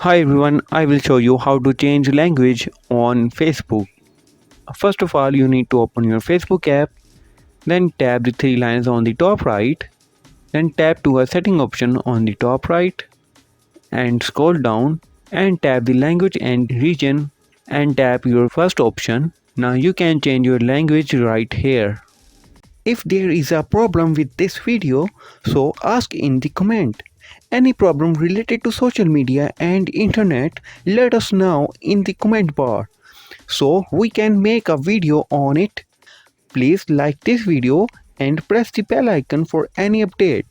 Hi everyone, I will show you how to change language on Facebook. First of all, you need to open your Facebook app, then tap the three lines on the top right, then tap to a setting option on the top right and scroll down and tap the language and region and tap your first option. Now you can change your language right here. If there is a problem with this video, so ask in the comment. Any problem related to social media and internet, let us know in the comment bar so we can make a video on it. Please like this video and press the bell icon for any update.